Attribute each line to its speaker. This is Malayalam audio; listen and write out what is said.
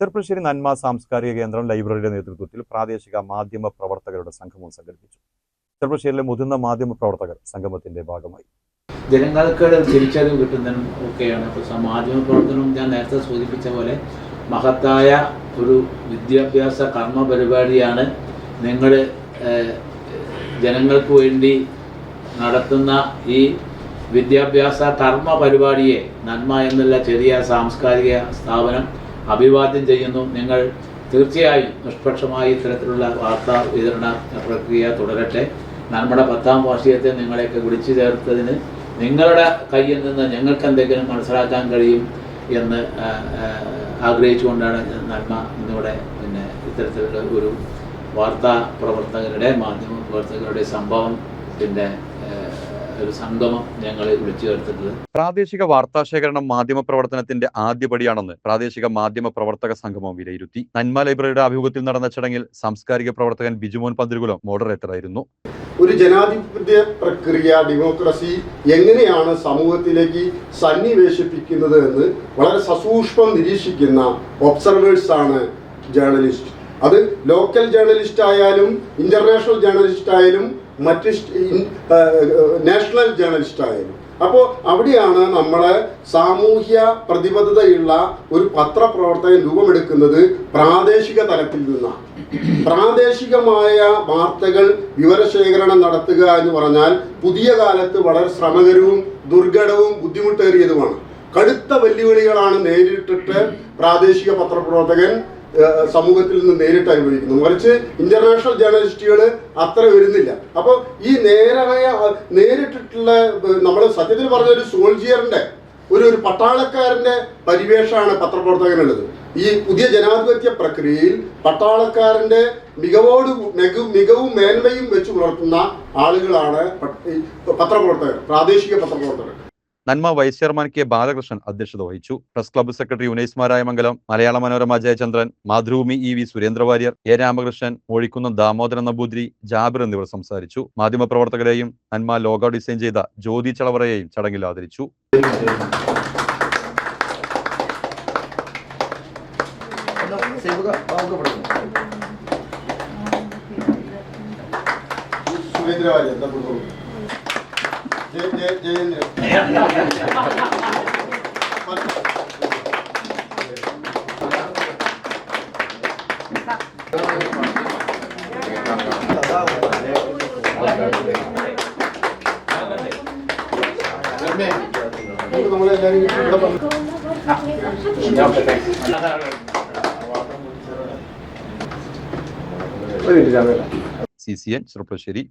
Speaker 1: ചെർപ്പുളശ്ശേരി നന്മ സാംസ്കാരിക കേന്ദ്രം ലൈബ്രറിയുടെ നേതൃത്വത്തിൽ പ്രാദേശിക മാധ്യമ പ്രവർത്തകരുടെ സംഗമം സംഘടിപ്പിച്ചു. ചെർപ്പുളശ്ശേരിയിലെ മുതിർന്ന മാധ്യമ പ്രവർത്തകർ സംഗമത്തിന്റെ ഭാഗമായി.
Speaker 2: ജനങ്ങൾക്ക് തിരിച്ചറിവ് കിട്ടുന്നതിനും ഒക്കെയാണ്. ഇപ്പോൾ മാധ്യമ പ്രവർത്തനം ഞാൻ നേരത്തെ സൂചിപ്പിച്ച പോലെ മഹത്തായ ഒരു വിദ്യാഭ്യാസ കർമ്മ പരിപാടിയാണ് നിങ്ങൾ ജനങ്ങൾക്ക് വേണ്ടി നടത്തുന്ന ഈ വിദ്യാഭ്യാസ കർമ്മ പരിപാടിയെ നന്മ എന്നുള്ള ചെറിയ സാംസ്കാരിക സ്ഥാപനം അഭിവാദ്യം ചെയ്യുന്നു. നിങ്ങൾ തീർച്ചയായും നിഷ്പക്ഷമായി ഇത്തരത്തിലുള്ള വാർത്താ വിതരണ പ്രക്രിയ തുടരട്ടെ. നമ്മുടെ 10ാം വാർഷികത്തെ നിങ്ങളെയൊക്കെ വിളിച്ചു ചേർത്തതിന് നിങ്ങളുടെ കയ്യിൽ നിന്ന് ഞങ്ങൾക്ക് എന്തെങ്കിലും മനസ്സിലാക്കാൻ കഴിയും എന്ന് ആഗ്രഹിച്ചുകൊണ്ടാണ് നന്മ ഇന്നിവിടെ ഇത്തരത്തിലുള്ള ഒരു വാർത്താ പ്രവർത്തകരുടെ മാധ്യമ പ്രവർത്തകരുടെ സംഭവത്തിൻ്റെ ഒരു സംഗമം ഞങ്ങൾ വിളിച്ചു ചേർത്തിട്ടുള്ളത്.
Speaker 1: പ്രാദേശിക വാർത്താശേഖരണം മാധ്യമ പ്രവർത്തനത്തിന്റെ ആദ്യപടിയാണെന്ന് പ്രാദേശിക മാധ്യമ പ്രവർത്തക സംഗമം വിലയിരുത്തി. നന്മ ലൈബ്രറിയുടെ ആഭിമുഖ്യത്തിൽ നടന്ന ചടങ്ങിൽ സാംസ്കാരിക പ്രവർത്തകൻ ബിജുമോൻ പന്തിരുകുളം മോഡറേറ്ററായിരുന്നു.
Speaker 3: ഒരു ജനാധിപത്യ പ്രക്രിയ, ഡെമോക്രസി എങ്ങനെയാണ് സമൂഹത്തിലേക്ക് സന്നിവേശിപ്പിക്കുന്നത് എന്ന് വളരെ സസൂക്ഷ്മം നിരീക്ഷിക്കുന്ന ഒബ്സർവേഴ്സ് ആണ് ജേർണലിസ്റ്റ്. അത് ലോക്കൽ ജേർണലിസ്റ്റ് ആയാലും ഇന്റർനാഷണൽ ജേർണലിസ്റ്റ് ആയാലും മറ്റ് നാഷണൽ ജേർണലിസ്റ്റ് ആയാലും. അപ്പോൾ അവിടെയാണ് നമ്മളെ സാമൂഹ്യ പ്രതിബദ്ധതയുള്ള ഒരു പത്രപ്രവർത്തകൻ രൂപമെടുക്കുന്നത് പ്രാദേശിക തലത്തിൽ നിന്നാണ്. പ്രാദേശികമായ വാർത്തകൾ വിവരശേഖരണം നടത്തുക എന്ന് പറഞ്ഞാൽ പുതിയ കാലത്ത് വളരെ ശ്രമകരവും ദുർഘടവും ബുദ്ധിമുട്ടേറിയതുമാണ്. കടുത്ത വെല്ലുവിളികളാണ് നേരിട്ടിട്ട് പ്രാദേശിക പത്രപ്രവർത്തകൻ സമൂഹത്തിൽ നിന്ന് നേരിട്ട് അനുഭവിക്കുന്നു. മറിച്ച് ഇന്റർനാഷണൽ ജേർണലിസ്റ്റുകൾ അത്ര വരുന്നില്ല. അപ്പോൾ ഈ നേരിട്ടിട്ടുള്ള നമ്മൾ സത്യത്തിൽ പറഞ്ഞ ഒരു സോൾജിയറിന്റെ ഒരു പട്ടാളക്കാരന്റെ പരിവേഷമാണ് പത്രപ്രവർത്തകനുള്ളത്. ഈ പുതിയ ജനാധിപത്യ പ്രക്രിയയിൽ പട്ടാളക്കാരന്റെ മികവും മേന്മയും വെച്ച് പുലർത്തുന്ന ആളുകളാണ് പത്രപ്രവർത്തകർ, പ്രാദേശിക പത്രപ്രവർത്തകർ.
Speaker 1: നന്മ വൈസ് ചെയർമാൻ കെ ബാലകൃഷ്ണൻ അധ്യക്ഷത വഹിച്ചു. Press club secretary Unais Marayamangalam, Malayala Manorama Jayachandran, Mathrubhumi EV സുരേന്ദ്രവാര്യർ, A Ramakrishnan, Mozhikkunnam Damodaran Namboothiri, Jabir എന്നിവർ സംസാരിച്ചു. മാധ്യമപ്രവർത്തകരെയും നന്മ ലോഗോ ഡിസൈൻ ചെയ്ത ജ്യോതി ചളവറയെയും ചടങ്ങിൽ ആദരിച്ചു. CCN ചെർപ്പുളശ്ശേരി.